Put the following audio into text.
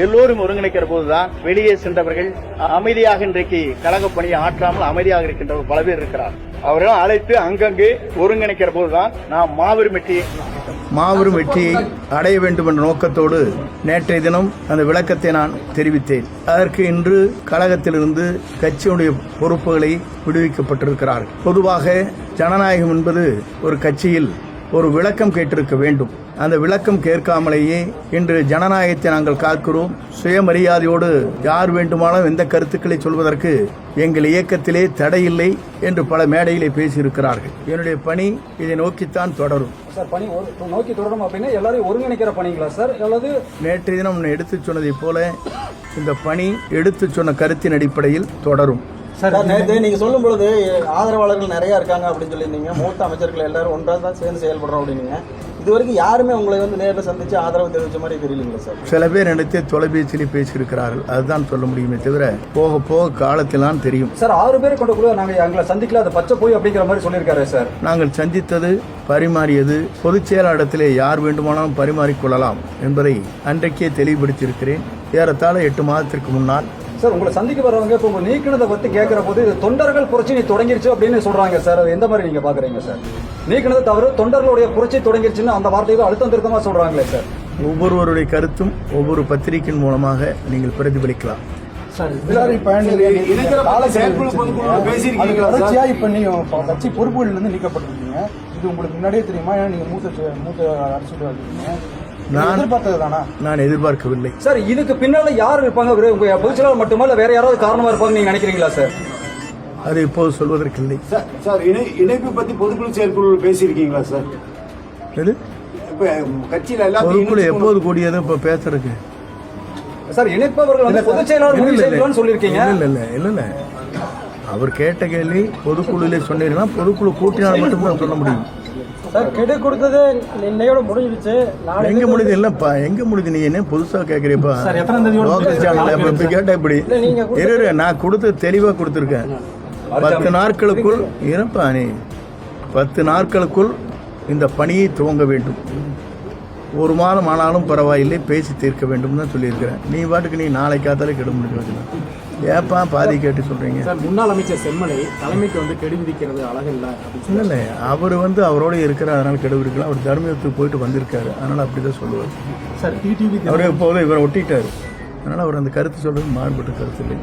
எல்லோரும் ஒருங்கிணைக்கிற போதுதான் வெளியே சென்றவர்கள் அமைதியாக இன்றைக்கு கழக பணியை ஆற்றாமல் அமைதியாக இருக்கின்றவர் பல பேர் இருக்கிறார். அவர்கள் அழைத்து அங்கங்கே ஒருங்கிணைக்கிற போதுதான் நாம் மாபெரும் வெற்றியை அடைய வேண்டும் என்ற நோக்கத்தோடு நேற்றைய தினம் அந்த விளக்கத்தை நான் தெரிவித்தேன். அதற்கு இன்று கழகத்திலிருந்து கட்சியுடைய பொறுப்புகளை விடுவிக்கப்பட்டிருக்கிறார்கள். பொதுவாக ஜனநாயகம் என்பது ஒரு கட்சியில் ஒரு விளக்கம் கேட்டிருக்க வேண்டும். அந்த விளக்கம் கேட்காமலேயே இன்று ஜனநாயகத்தை நாங்கள் காக்கிறோம். சுயமரியாதையோடு யார் வேண்டுமானாலும் எந்த கருத்துக்களை சொல்வதற்கு எங்கள் இயக்கத்திலே தடையில்லை என்று பல மேடையிலே பேசியிருக்கிறார்கள். என்னுடைய பணி இதை நோக்கித்தான் தொடரும். சார், பணி நோக்கி தொடரும் அப்படின்னா எல்லாரும் ஒருங்கிணைக்கிற பணிங்களா சார்? அல்லது நேற்றைய தினம் எடுத்துச் சொன்னதைப் போல இந்த பணி எடுத்துச் சொன்ன கருத்தின் அடிப்படையில் தொடரும். சார், நேற்று நீங்க சொல்லும் பொழுது ஆதரவாளர்கள் நிறைய இருக்காங்க அப்படின்னு சொல்லியிருந்தீங்க. மூத்த அமைச்சர்கள் எல்லாரும் ஒன்றாக தான் சேர்ந்து செயல்படுறோம் அப்படின்னீங்க. இது வரைக்கும் யாருமே உங்களை நேரில் சந்திச்சு ஆதரவு தெரிவிச்ச மாதிரி தெரியலீங்களா சார்? சில பேர் எடுத்து தொலைபேசியிலே பேசியிருக்கிறார்கள். அதுதான் சொல்ல முடியுமே தவிர போக போக காலத்திலாம் தெரியும். சார், 6 பேர் கொண்ட கூட நாங்கள் எங்களை சந்திக்கல, அது பச்சை போய் அப்படிங்கிற மாதிரி சொல்லியிருக்காரு சார். நாங்கள் சந்தித்தது, பரிமாறியது பொதுச் செயலாளரிடத்திலே யார் வேண்டுமானாலும் பரிமாறிக்கொள்ளலாம் என்பதை அன்றைக்கே தெளிவுபடுத்தியிருக்கிறேன். ஏறத்தாழ 8 மாதத்திற்கு முன்னால். சார், உங்களை சந்திக்க வரவங்க இப்போ உங்க நீக்கினதை பத்தி கேட்கிற போது தொண்டர்கள் புரட்சி தொடங்கிருச்சு அப்படின்னு சொல்றாங்க சார். அது எந்த மாதிரி நீங்க பாக்குறீங்க சார்? நீக்கினதை தவிர தொண்டர்களுடைய புரட்சி தொடங்கிருச்சுன்னு அந்த வார்த்தையை அழுத்தம் திருத்தமா சொல்றாங்களே சார். ஒவ்வொருவருடைய கருத்தும் ஒவ்வொரு பத்திரிகையின் மூலமாக நீங்கள் பிரதிபலிக்கலாம். கட்சி பொறுப்புகள் இருந்து நீக்கப்பட்டிருக்கீங்க. இது உங்களுக்கு முன்னாடியே தெரியுமா? ஏன்னா நீங்க மூத்த அரசியல் நான் எதிர்பார்க்கவில்லை சார். இதுக்கு பின்னால யார் இருப்பாங்க? உங்க பொதுச்செயலாளர் மட்டுமா இல்ல வேற யாராவது காரணமா இருப்பாங்க நீங்க நினைக்கிறீங்களா சார்? அது இப்போது சொல்வதற்கில்லை சார். இணைப்பு பத்தி பொதுக்குழு செயற்குழு பேசியிருக்கீங்களா சார்? எது கட்சியில பொதுக்குழு எப்போது கூடியது இப்ப பேசுறதுக்கு? சார், இணைப்பவர்கள் பொதுச் செயலாளர் சொல்லியிருக்கீங்க. இல்ல அவர் கேட்ட கேள்வி பொதுக்குழுல சொன்னீங்கன்னா பொதுக்குழு கூட்டினால் மட்டும்தான் சொல்ல முடியும். சார், கெடு கொடுத்தது இன்னையோட முடிஞ்சிருச்சு. எங்க முடியுது? இல்லப்பா, எங்க முடியுது? நீ என்ன புதுசா கேக்குறீப்பா? கேட்ட இப்படி இரு. நான் கொடுத்து தெளிவா கொடுத்துருக்கேன். 10 நாட்களுக்குள் இருப்பா. நீ 10 நாட்களுக்குள் இந்த பணியை துவங்க வேண்டும். 1 மாதம் ஆனாலும் பரவாயில்லை, பேசி தீர்க்க வேண்டும் தான் சொல்லியிருக்கிறேன். நீ பாட்டுக்கு நீ நாளை காத்தாலே கெடு முடிச்சு ஏப்பா பாதி கேட்டு சொல்றீங்க? முன்னாள் அமைச்சர் செம்மலை தலைமைக்கு கெடு விதிக்கிறது அழகில்லை. இல்லை, அவர் அவரோட இருக்கிறார், அதனால கெடு விதிக்கலாம். அவர் தர்மத்துக்கு போயிட்டு வந்திருக்காரு, அதனால அப்படிதான் சொல்லுவார் சார். டிடிவி அவரே இப்போது இவரை ஒட்டிட்டாரு, அதனால அவர் அந்த கருத்து சொல்றது மாறுபட்ட கருத்து இல்லை.